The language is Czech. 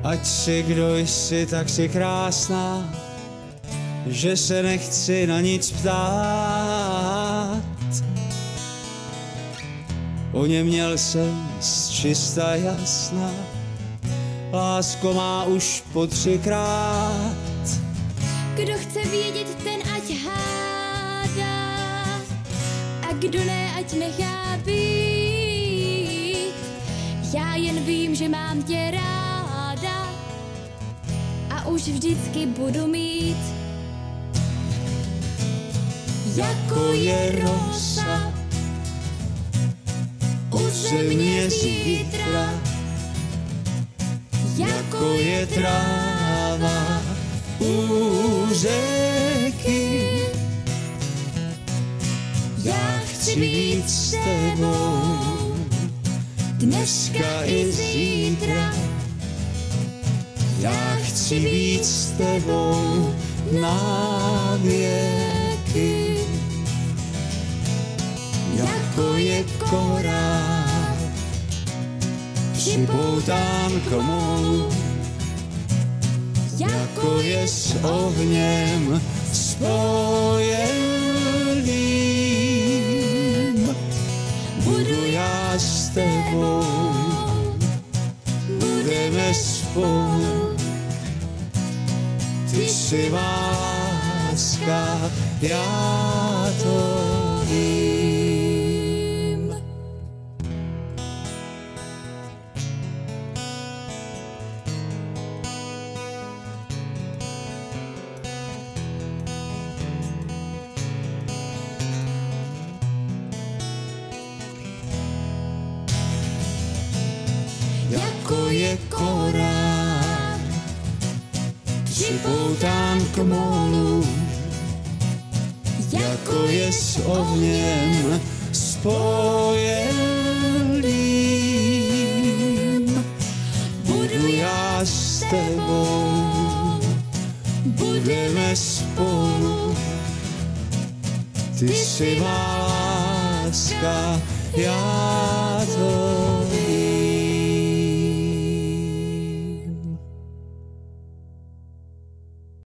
Ať si kdo jsi, tak si krásná, že se nechci na nic ptát. Oněměl jsem čista jasná, lásko má už po 3krát. Kdo chce vědět, ten ať hádá, a kdo ne, ať nechá být. Já jen vím, že mám tě ráda a už vždycky budu mít. Jako je rosa u země zítra, jako je tráva u řeky. Já chci být s tebou dneska i zítra. Já chci být s tebou na věky. Jako je korál připoután k molu, jako je s ohněm spojeným. Budu já s tebou, budeme spolu. Ty jsi má láska, já to vím. Jako je korál připoután k molu, jako je s ohněm spojeným. Budu já s tebou, budeme spolu. Ty jsi má láska, já to